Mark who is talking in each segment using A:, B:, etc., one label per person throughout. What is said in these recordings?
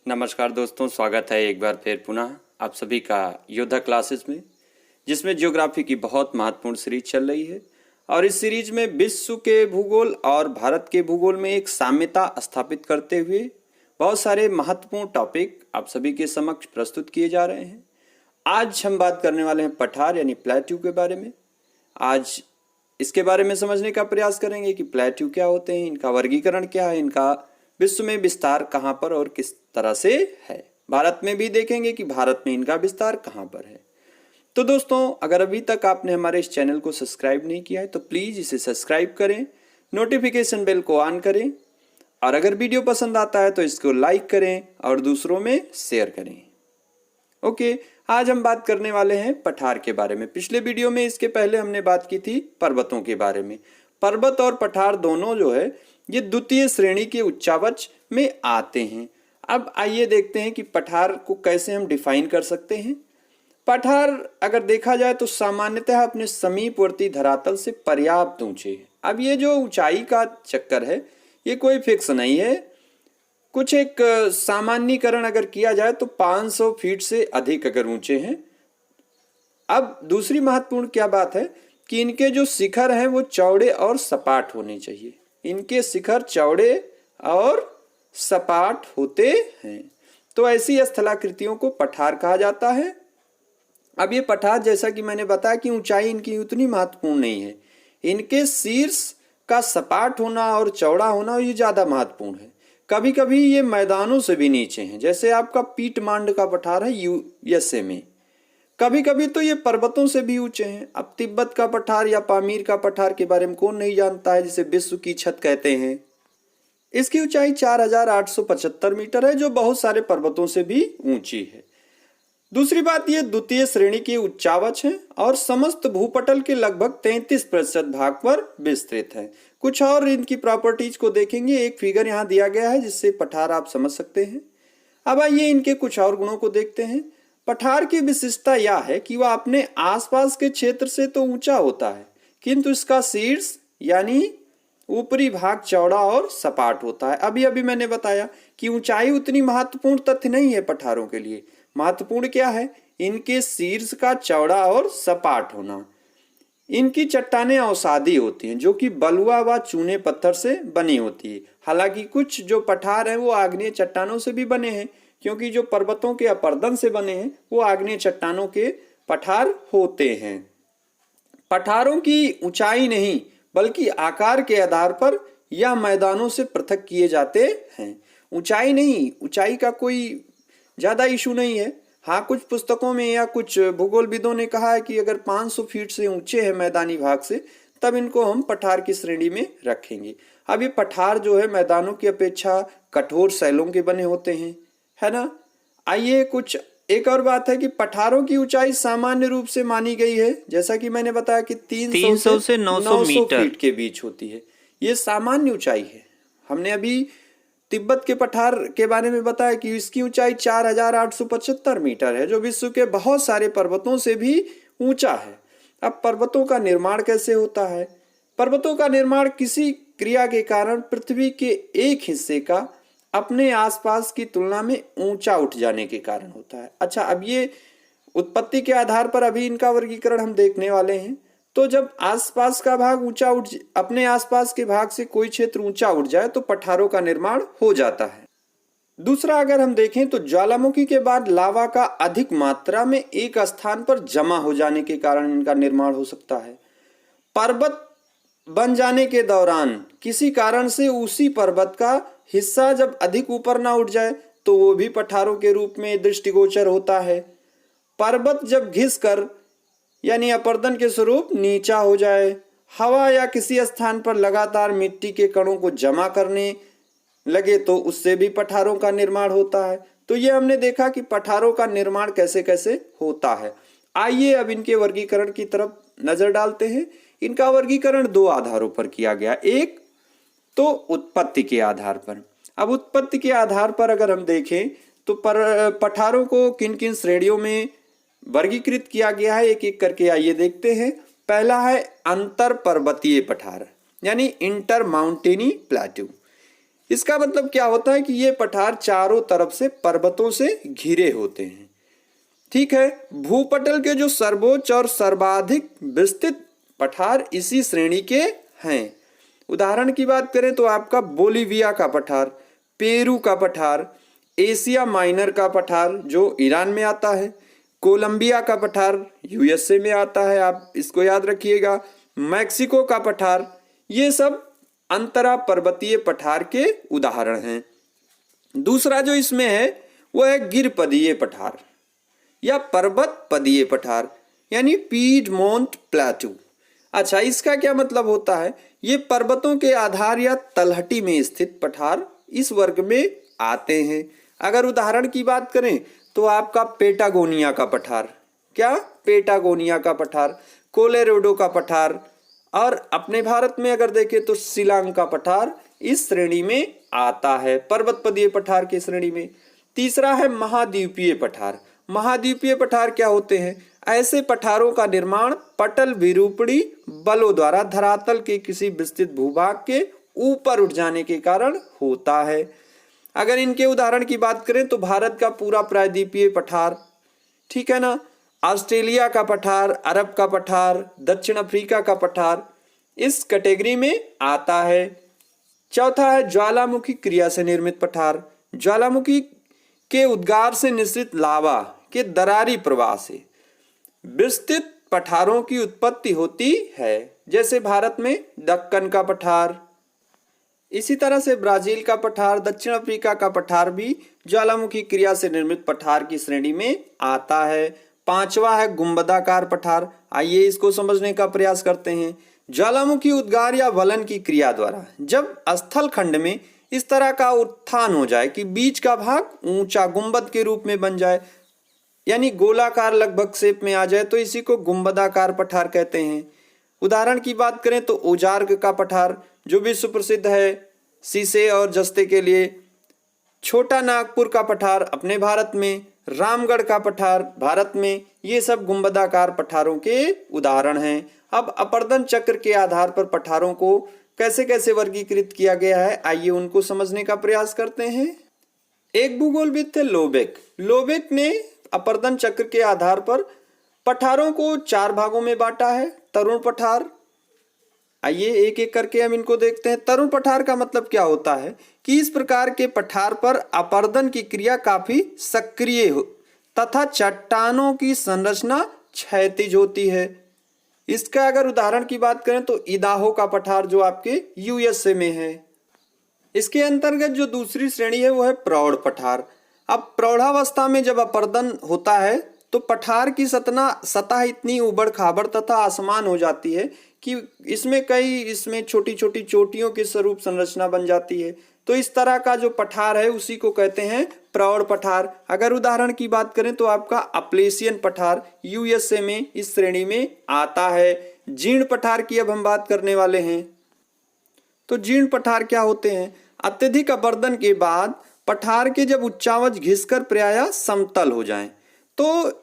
A: नमस्कार दोस्तों, स्वागत है एक बार फिर पुनः आप सभी का योद्धा क्लासेस में, जिसमें ज्योग्राफी की बहुत महत्वपूर्ण सीरीज चल रही है। और इस सीरीज में विश्व के भूगोल और भारत के भूगोल में एक साम्यता स्थापित करते हुए बहुत सारे महत्वपूर्ण टॉपिक आप सभी के समक्ष प्रस्तुत किए जा रहे हैं। आज हम बात करने वाले हैं पठार यानी प्लेट्यू के बारे में। आज इसके बारे में समझने का प्रयास करेंगे कि प्लेट्यू क्या होते हैं, इनका वर्गीकरण क्या है, इनका विश्व में विस्तार कहाँ पर और किस तरह से है। भारत में भी देखेंगे कि भारत में इनका विस्तार कहाँ पर है। तो दोस्तों, अगर अभी तक आपने हमारे इस चैनल को सब्सक्राइब नहीं किया है तो प्लीज़ इसे सब्सक्राइब करें, नोटिफिकेशन बेल को ऑन करें और अगर वीडियो पसंद आता है तो इसको लाइक करें और दूसरों में शेयर करें। ओके, आज हम बात करने वाले हैं पठार के बारे में। पिछले वीडियो में इसके पहले हमने बात की थी पर्वतों के बारे में। पर्वत और पठार दोनों जो है ये द्वितीय श्रेणी के उच्चावच में आते हैं। अब आइए देखते हैं कि पठार को कैसे हम डिफाइन कर सकते हैं। पठार अगर देखा जाए तो सामान्यतः अपने समीपवर्ती धरातल से पर्याप्त ऊंचे हैं। अब ये जो ऊंचाई का चक्कर है ये कोई फिक्स नहीं है, कुछ एक सामान्यीकरण अगर किया जाए तो 500 फीट से अधिक अगर ऊंचे हैं। अब दूसरी महत्वपूर्ण क्या बात है कि इनके जो शिखर हैं वो चौड़े और सपाट होने चाहिए। इनके शिखर चौड़े और सपाट होते हैं, तो ऐसी स्थलाकृतियों को पठार कहा जाता है। अब ये पठार, जैसा कि मैंने बताया कि ऊंचाई इनकी उतनी महत्वपूर्ण नहीं है, इनके शीर्ष का सपाट होना और चौड़ा होना ये ज्यादा महत्वपूर्ण है। कभी कभी ये मैदानों से भी नीचे हैं, जैसे आपका पीटमांड का पठार है यूएसए में। कभी कभी तो ये पर्वतों से भी ऊंचे हैं। अब तिब्बत का पठार या पामीर का पठार के बारे में कौन नहीं जानता है, जिसे विश्व की छत कहते हैं। इसकी ऊंचाई 4875 मीटर है, जो बहुत सारे पर्वतों से भी ऊंची है। दूसरी बात, ये द्वितीय श्रेणी के उच्चावच हैं और समस्त भूपटल के लगभग 33% भाग पर विस्तृत है। कुछ और इनकी प्रॉपर्टीज को देखेंगे, एक फिगर यहाँ दिया गया है जिससे पठार आप समझ सकते हैं। अब आइए इनके कुछ और गुणों को देखते हैं। पठार की विशिष्टता यह है कि वह अपने आसपास के क्षेत्र से तो ऊंचा होता है, किंतु इसका शीर्ष यानी ऊपरी भाग चौड़ा और सपाट होता है। अभी अभी मैंने बताया कि ऊंचाई उतनी महत्वपूर्ण तथ्य नहीं है पठारों के लिए। महत्वपूर्ण क्या है? इनके शीर्ष का चौड़ा और सपाट होना। इनकी चट्टानें अवसादी होती हैं, जो कि बलुआ व चूने पत्थर से बनी होती है। हालांकि कुछ जो पठार हैं वो आग्नेय चट्टानों से भी बने हैं, क्योंकि जो पर्वतों के अपर्दन से बने हैं वो आग्नेय चट्टानों के पठार होते हैं। पठारों की ऊंचाई नहीं बल्कि आकार के आधार पर या मैदानों से पृथक किए जाते हैं। ऊंचाई नहीं, ऊंचाई का कोई ज्यादा इशू नहीं है। हाँ, कुछ पुस्तकों में या कुछ भूगोलविदों ने कहा है कि अगर 500 फीट से ऊंचे हैं मैदानी भाग से, तब इनको हम पठार की श्रेणी में रखेंगे। अब ये पठार जो है मैदानों की अपेक्षा कठोर शैलों के बने होते हैं, है ना। आइए कुछ एक और बात है कि पठारों की ऊंचाई सामान्य रूप से मानी गई है, जैसा कि मैंने बताया कि 300 से 900 फीट के बीच होती है। ये सामान्य ऊंचाई है। हमने अभी तिब्बत के पठार के बारे में बताया कि इसकी ऊंचाई 4875 मीटर है, जो विश्व के बहुत सारे पर्वतों से भी ऊंचा है। अब पर्वतों का निर्माण कैसे होता है? पर्वतों का निर्माण किसी क्रिया के कारण पृथ्वी के एक हिस्से का अपने आसपास की तुलना में ऊंचा उठ जाने के कारण होता है। अच्छा, अब ये उत्पत्ति के आधार पर अभी इनका वर्गीकरण हम देखने वाले हैं। तो जब आसपास का भाग ऊंचा उठ, अपने आसपास के भाग से कोई क्षेत्र ऊंचा उठ जाए तो पठारों का निर्माण हो जाता है। दूसरा, अगर हम देखें तो ज्वालामुखी के बाद लावा का अधिक मात्रा में एक स्थान पर जमा हो जाने के कारण इनका निर्माण हो सकता है। पर्वत बन जाने के दौरान किसी कारण से उसी पर्वत का हिस्सा जब अधिक ऊपर ना उठ जाए तो वो भी पठारों के रूप में दृष्टिगोचर होता है। पर्वत जब घिसकर यानी अपर्दन के स्वरूप नीचा हो जाए, हवा या किसी स्थान पर लगातार मिट्टी के कणों को जमा करने लगे तो उससे भी पठारों का निर्माण होता है। तो ये हमने देखा कि पठारों का निर्माण कैसे कैसे होता है। आइए अब इनके वर्गीकरण की तरफ नजर डालते हैं। इनका वर्गीकरण दो आधारों पर किया गया। एक तो उत्पत्ति के आधार पर। अब उत्पत्ति के आधार पर अगर हम देखें तो पठारों को किन किन श्रेणियों में वर्गीकृत किया गया है, एक एक करके आइए देखते हैं। पहला है अंतर पर्वतीय पठार यानी इंटर माउंटेनी प्लेट्यू। इसका मतलब क्या होता है कि ये पठार चारों तरफ से पर्वतों से घिरे होते हैं। ठीक है, भूपटल के जो सर्वोच्च और सर्वाधिक विस्तृत पठार इसी श्रेणी के हैं। उदाहरण की बात करें तो आपका बोलीविया का पठार, पेरू का पठार, एशिया माइनर का पठार जो ईरान में आता है, कोलंबिया का पठार यूएसए में आता है, आप इसको याद रखिएगा, मैक्सिको का पठार, ये सब अंतरा पर्वतीय पठार के उदाहरण हैं। दूसरा जो इसमें है वह है गिरपदीय पठार या पर्वत पदीय पठार यानी पीडमोंट प्लेटू। अच्छा, इसका क्या मतलब होता है? ये पर्वतों के आधार या तलहटी में स्थित पठार इस वर्ग में आते हैं। अगर उदाहरण की बात करें तो आपका पेटागोनिया का पठार, क्या पेटागोनिया का पठार, कोलोराडो का पठार, और अपने भारत में अगर देखें तो शिलांग का पठार इस श्रेणी में आता है, पर्वतपदीय पठार की श्रेणी में। तीसरा है महाद्वीपीय पठार। महाद्वीपीय पठार क्या होते हैं? ऐसे पठारों का निर्माण पटल विरूपणी बलों द्वारा धरातल के किसी विस्तृत भूभाग के ऊपर उठ जाने के कारण होता है। अगर इनके उदाहरण की बात करें तो भारत का पूरा प्रायद्वीपीय पठार, ठीक है ना, ऑस्ट्रेलिया का पठार, अरब का पठार, दक्षिण अफ्रीका का पठार इस कैटेगरी में आता है। चौथा है ज्वालामुखी क्रिया से निर्मित पठार। ज्वालामुखी के उद्गार से निश्रित लावा के दरारी प्रवाह से विस्तृत पठारों की उत्पत्ति होती है, जैसे भारत में दक्कन का पठार। इसी तरह से ब्राजील का पठार, दक्षिण अफ्रीका का पठार भी ज्वालामुखी क्रिया से निर्मित पठार की श्रेणी में आता है। पांचवा है गुंबदाकार पठार। आइए इसको समझने का प्रयास करते हैं। ज्वालामुखी उद्गार या वलन की क्रिया द्वारा जब स्थल खंड में इस तरह का उत्थान हो जाए कि बीच का भाग ऊंचा गुंबद के रूप में बन जाए, यानी गोलाकार लगभग शेप में आ जाए, तो इसी को गुंबदाकार पठार कहते हैं। उदाहरण की बात करें तो ओजार्ग का पठार जो विश्व प्रसिद्ध है शीशे और जस्ते के लिए, छोटा नागपुर का पठार अपने भारत में, रामगढ़ का पठार भारत में, ये सब गुंबदाकार पठारों के उदाहरण हैं। अब अपर्दन चक्र के आधार पर पठारों को कैसे कैसे वर्गीकृत किया गया है, आइए उनको समझने का प्रयास करते हैं। एक भूगोलविद थे लोबेक। लोबेक ने अपर्दन चक्र के आधार पर पठारों को 4 भागों में बांटा है। तरुण पठार, आइए एक एक करके हम इनको देखते हैं। तरुण पठार का मतलब क्या होता है कि इस प्रकार के पठार पर अपर्दन की क्रिया काफी सक्रिय हो तथा चट्टानों की संरचना क्षैतिज होती है। इसका अगर उदाहरण की बात करें तो इदाहो का पठार जो आपके यूएसए में है। इसके अंतर्गत जो दूसरी श्रेणी है वो है प्रौढ़ पठार। अब प्रौढ़ावस्था में जब अपर्दन होता है तो पठार की सतह इतनी उबड़ खाबड़ तथा असमान हो जाती है कि इसमें छोटी छोटी चोटियों के स्वरूप संरचना बन जाती है। तो इस तरह का जो पठार है उसी को कहते हैं प्रौढ़ पठार। अगर उदाहरण की बात करें तो आपका अपलेशियन पठार यूएसए में इस श्रेणी में आता है। जीर्ण पठार की अब हम बात करने वाले हैं। तो जीर्ण पठार क्या होते हैं? अत्यधिक अपर्दन के बाद पठार के जब उच्चावच घिसकर प्रायः समतल हो जाएं तो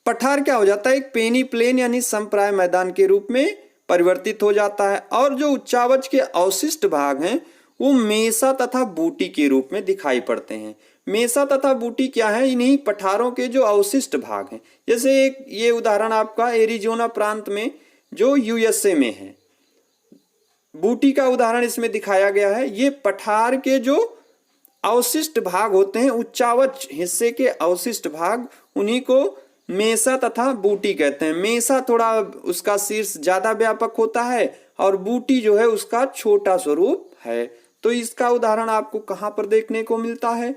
A: पठार क्या हो जाता है? एक पेनी प्लेन यानी समप्राय मैदान के रूप में परिवर्तित हो जाता है। और जो उच्चावच के अवशिष्ट भाग हैं वो मेसा तथा बूटी के रूप में दिखाई पड़ते हैं। मेसा तथा बूटी क्या है? इन्हीं पठारों के जो अवशिष्ट भाग हैं। जैसे एक ये उदाहरण आपका एरिजोना प्रांत में जो यूएसए में है, बूटी का उदाहरण इसमें दिखाया गया है। ये पठार के जो अवशिष्ट भाग होते हैं, उच्चावच हिस्से के अवशिष्ट भाग, उन्हीं को मेसा तथा बूटी कहते हैं। मेसा थोड़ा उसका शीर्ष ज्यादा व्यापक होता है और बूटी जो है उसका छोटा स्वरूप है। तो इसका उदाहरण आपको कहां पर देखने को मिलता है?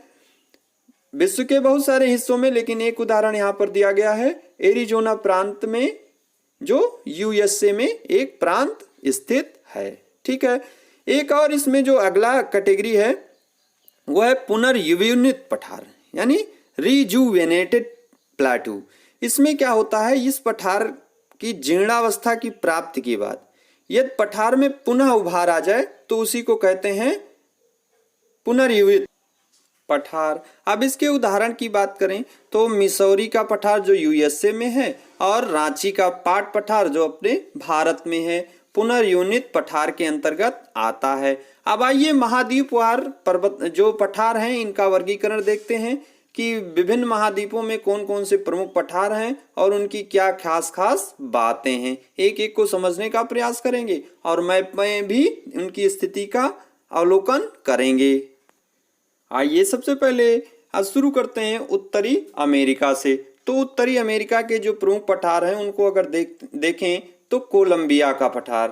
A: विश्व के बहुत सारे हिस्सों में, लेकिन एक उदाहरण यहां पर दिया गया है एरिजोना प्रांत में जो यूएसए में एक प्रांत स्थित है। ठीक है, एक और इसमें जो अगला कैटेगरी है वो है पुनर्युविनित पठार यानी रिजुवेनेटेड प्लेटू। इसमें क्या होता है? इस पठार की जीर्णावस्था की प्राप्ति के बाद यदि पठार में पुनः उभार आ जाए तो उसी को कहते हैं पुनर्युवित पठार। अब इसके उदाहरण की बात करें तो मिसौरी का पठार जो यूएसए में है और रांची का पाट पठार जो अपने भारत में है। पुनर्योनित पठार के अंतर्गत आता है। अब आइए महाद्वीपवार पर्वत जो पठार हैं इनका वर्गीकरण देखते हैं कि विभिन्न महाद्वीपों में कौन कौन से प्रमुख पठार हैं और उनकी क्या खास खास बातें हैं। एक एक को समझने का प्रयास करेंगे और मैप में भी उनकी स्थिति का अवलोकन करेंगे। आइए सबसे पहले आज शुरू करते हैं उत्तरी अमेरिका से। तो उत्तरी अमेरिका के जो प्रमुख पठार हैं उनको अगर देखें तो कोलंबिया का पठार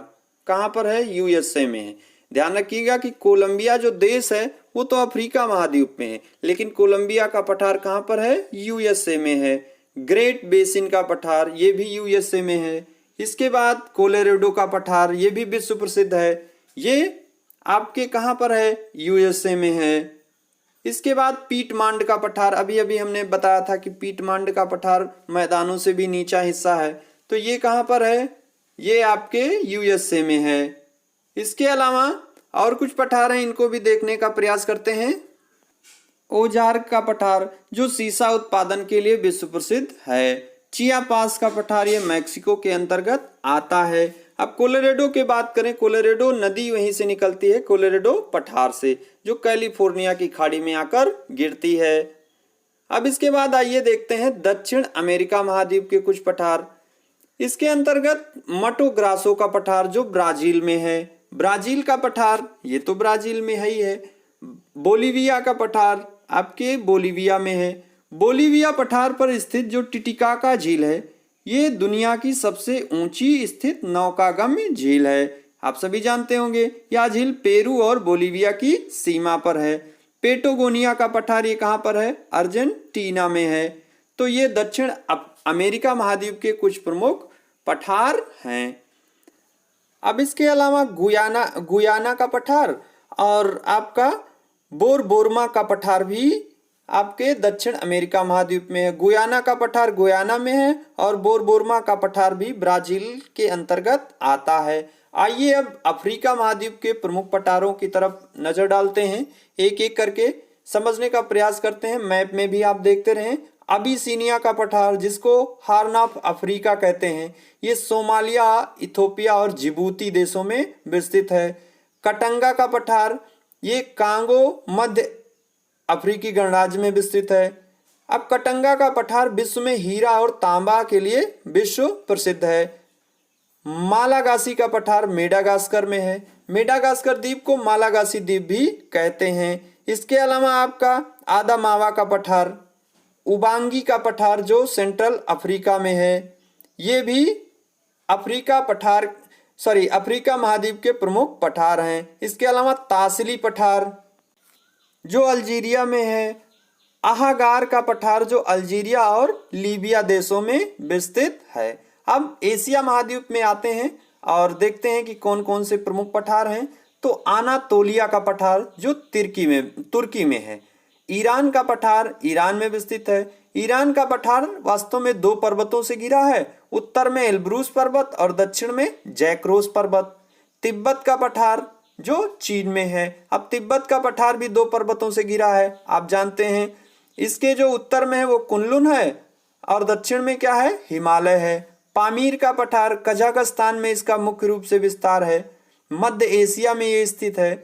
A: कहाँ पर है, यूएसए में है। ध्यान रखिएगा कि कोलंबिया जो देश है वो तो अफ्रीका महाद्वीप में है, लेकिन कोलंबिया का पठार कहाँ पर है, यूएसए में है। ग्रेट बेसिन का पठार ये भी यूएसए में है। इसके बाद कोलोराडो का पठार ये भी विश्व प्रसिद्ध है, ये आपके कहाँ पर है, यूएसए में है। इसके बाद पीटमांड का पठार, अभी अभी हमने बताया था कि पीटमांड का पठार मैदानों से भी नीचा हिस्सा है, तो ये कहाँ पर है, ये आपके यूएसए में है। इसके अलावा और कुछ पठार हैं, इनको भी देखने का प्रयास करते हैं। ओजार्क का पठार जो सीसा उत्पादन के लिए विश्व प्रसिद्ध है। चियापास का पठार ये मैक्सिको के अंतर्गत आता है। अब कोलोराडो की बात करें, कोलोराडो नदी वहीं से निकलती है, कोलोराडो पठार से, जो कैलिफोर्निया की खाड़ी में आकर गिरती है। अब इसके बाद आइए देखते हैं दक्षिण अमेरिका महाद्वीप के कुछ पठार। इसके अंतर्गत मटो ग्रासो का पठार जो ब्राजील में है। ब्राजील का पठार ये तो ब्राजील में है ही है। बोलीविया का पठार आपके बोलीविया में है। बोलीविया पठार पर स्थित जो टिटिकाका झील है ये दुनिया की सबसे ऊंची स्थित नौकागम्य झील है। आप सभी जानते होंगे यह झील पेरू और बोलीविया की सीमा पर है। पेटागोनिया का पठार ये कहाँ पर है, अर्जेंटीना में है। तो ये दक्षिण अमेरिका महाद्वीप के कुछ प्रमुख पठार हैं। अब इसके अलावा गुयाना का पठार और आपका बोरबोरमा का पठार भी आपके दक्षिण अमेरिका महाद्वीप में है। गुयाना का पठार गुयाना में है और बोरबोरमा का पठार भी ब्राजील के अंतर्गत आता है। आइए अब अफ्रीका महाद्वीप के प्रमुख पठारों की तरफ नजर डालते हैं, एक एक करके समझने का प्रयास करते हैं। मैप में भी आप देखते रहें। अबिसिनिया का पठार जिसको हार्न ऑफ अफ्रीका कहते हैं, ये सोमालिया, इथोपिया और जिबूती देशों में विस्तृत है। कटंगा का पठार ये कांगो मध्य अफ्रीकी गणराज्य में विस्तृत है। अब कटंगा का पठार विश्व में हीरा और तांबा के लिए विश्व प्रसिद्ध है। मालागासी का पठार मेडागास्कर में है। मेडागास्कर द्वीप को मालागासी द्वीप भी कहते हैं। इसके अलावा आपका आदामावा का पठार, उबांगी का पठार जो सेंट्रल अफ्रीका में है, ये भी अफ्रीका महाद्वीप के प्रमुख पठार हैं। इसके अलावा तासली पठार जो अल्जीरिया में है। आहागार का पठार जो अल्जीरिया और लीबिया देशों में विस्तृत है। अब एशिया महाद्वीप में आते हैं और देखते हैं कि कौन कौन से प्रमुख पठार हैं। तो आनातोलिया का पठार जो तुर्की में है। ईरान का पठार ईरान में विस्तृत है। ईरान का पठार वास्तव में दो पर्वतों से घिरा है, उत्तर में एल्ब्रूस पर्वत और दक्षिण में जैक्रोस पर्वत। तिब्बत का पठार जो चीन में है। अब तिब्बत का पठार भी दो पर्वतों से घिरा है, आप जानते हैं। इसके जो उत्तर में है वो कुनलुन है और दक्षिण में क्या है, हिमालय है। पामीर का पठार कजाकिस्तान में इसका मुख्य रूप से विस्तार है, मध्य एशिया में ये स्थित है।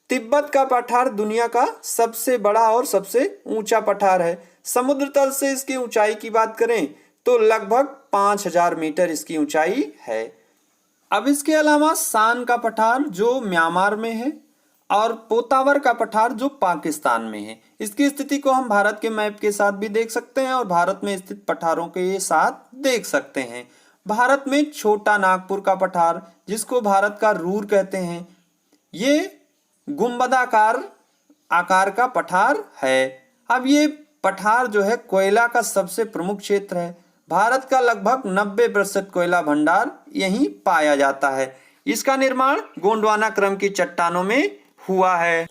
A: तिब्बत का पठार दुनिया का सबसे बड़ा और सबसे ऊंचा पठार है। समुद्र तल से इसकी ऊंचाई की बात करें तो लगभग 5000 मीटर इसकी ऊंचाई है। अब इसके अलावा शान का पठार जो म्यांमार में है और पोतावर का पठार जो पाकिस्तान में है। इसकी स्थिति को हम भारत के मैप के साथ भी देख सकते हैं और भारत में स्थित पठारों के साथ देख सकते हैं। भारत में छोटा नागपुर का पठार जिसको भारत का रूर कहते हैं, ये गुंबदाकार आकार का पठार है। अब ये पठार जो है कोयला का सबसे प्रमुख क्षेत्र है। भारत का लगभग 90% कोयला भंडार यहीं पाया जाता है। इसका निर्माण गोंडवाना क्रम की चट्टानों में हुआ है।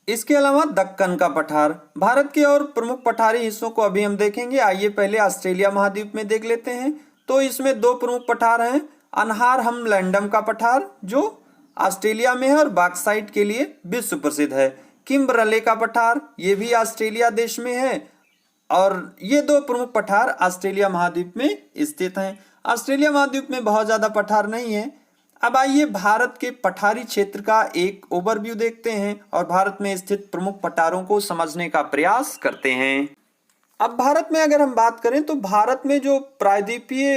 A: इसके अलावा दक्कन का पठार, भारत के और प्रमुख पठारी हिस्सों को अभी हम देखेंगे। आइए पहले ऑस्ट्रेलिया महाद्वीप में देख लेते हैं। तो इसमें दो प्रमुख पठार हैं, अनहार हमलैंडम का पठार जो ऑस्ट्रेलिया में है और बॉक्साइट के लिए विश्व प्रसिद्ध है। किम्बरले का पठार ये भी ऑस्ट्रेलिया देश में है और ये दो प्रमुख पठार ऑस्ट्रेलिया महाद्वीप में स्थित हैं। ऑस्ट्रेलिया महाद्वीप में बहुत ज्यादा पठार नहीं है। अब आइए भारत के पठारी क्षेत्र का एक ओवरव्यू देखते हैं और भारत में स्थित प्रमुख पठारों को समझने का प्रयास करते हैं। अब भारत में अगर हम बात करें तो भारत में जो प्रायद्वीपीय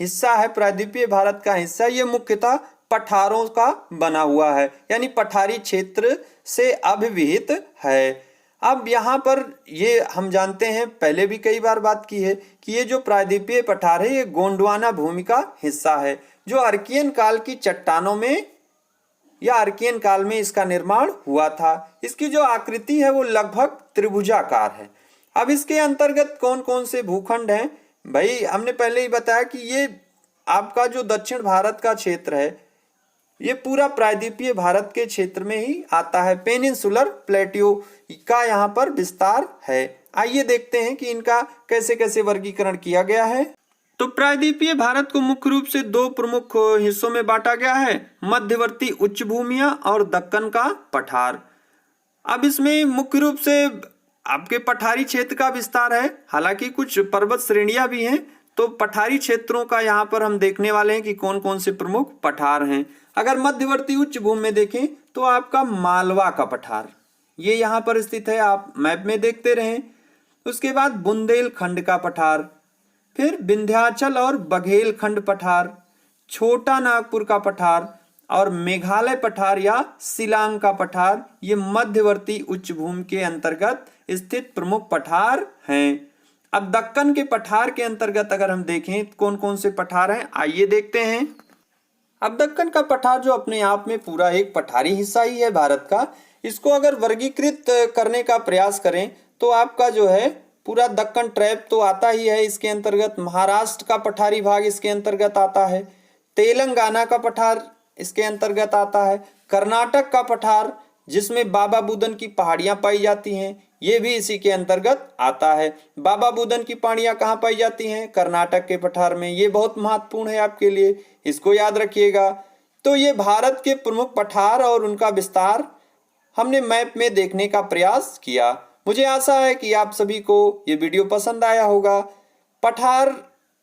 A: हिस्सा है, प्रायद्वीपीय भारत का हिस्सा, ये मुख्यतः पठारों का बना हुआ है, यानी पठारी क्षेत्र से अभिविहित है। अब यहाँ पर ये हम जानते हैं, पहले भी कई बार बात की है कि ये जो प्रायद्वीपीय पठार है ये गोंडवाना भूमि का हिस्सा है, जो अर्कियन काल की चट्टानों में या अर्कियन काल में इसका निर्माण हुआ था। इसकी जो आकृति है वो लगभग त्रिभुजाकार है। अब इसके अंतर्गत कौन कौन से भूखंड हैं, भाई हमने पहले ही बताया कि ये आपका जो दक्षिण भारत का क्षेत्र है ये पूरा प्रायद्वीपीय भारत के क्षेत्र में ही आता है। पेनिनसुलर प्लेट्यू का यहाँ पर विस्तार है। आइए देखते हैं कि इनका कैसे कैसे वर्गीकरण किया गया है। तो प्रायद्वीपीय भारत को मुख्य रूप से दो प्रमुख हिस्सों में बांटा गया है, मध्यवर्ती उच्च भूमियां और दक्कन का पठार। अब इसमें मुख्य रूप से आपके पठारी क्षेत्र का विस्तार है, हालांकि कुछ पर्वत श्रेणियां भी हैं। तो पठारी क्षेत्रों का यहाँ पर हम देखने वाले हैं कि कौन कौन से प्रमुख पठार हैं। अगर मध्यवर्ती उच्च भूमि में देखें तो आपका मालवा का पठार ये यहाँ पर स्थित है, आप मैप में देखते रहें। उसके बाद बुंदेलखंड का पठार, फिर विंध्याचल और बघेलखंड पठार, छोटा नागपुर का पठार और मेघालय पठार या शिलांग का पठार, ये मध्यवर्ती उच्च भूमि के अंतर्गत स्थित प्रमुख पठार हैं। अब दक्कन के पठार के अंतर्गत अगर हम देखें कौन कौन से पठार हैं, आइए देखते हैं। अब दक्कन का पठार जो अपने आप में पूरा एक पठारी हिस्सा ही है भारत का, इसको अगर वर्गीकृत करने का प्रयास करें तो आपका जो है पूरा दक्कन ट्रैप तो आता ही है इसके अंतर्गत। महाराष्ट्र का पठारी भाग इसके अंतर्गत आता है, तेलंगाना का पठार इसके अंतर्गत आता है, कर्नाटक का पठार जिसमें बाबा बुदन की पहाड़ियां पाई जाती हैं ये भी इसी के अंतर्गत आता है। बाबा बुदन की पहाड़ियां कहाँ पाई जाती हैं? कर्नाटक के पठार में। ये बहुत महत्वपूर्ण है आपके लिए, इसको याद रखिएगा। तो ये भारत के प्रमुख पठार और उनका विस्तार हमने मैप में देखने का प्रयास किया। मुझे आशा है कि आप सभी को ये वीडियो पसंद आया होगा। पठार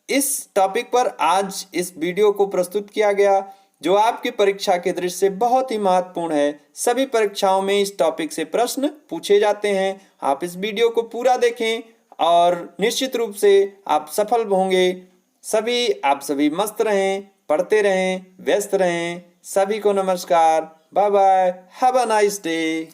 A: इस टॉपिक पर आज इस वीडियो को प्रस्तुत किया गया जो आपकी परीक्षा के दृष्टि से बहुत ही महत्वपूर्ण है। सभी परीक्षाओं में इस टॉपिक से प्रश्न पूछे जाते हैं। आप इस वीडियो को पूरा देखें और निश्चित रूप से आप सफल होंगे। आप सभी मस्त रहें, पढ़ते रहें, व्यस्त रहें। सभी को नमस्कार, bye bye, have a nice day.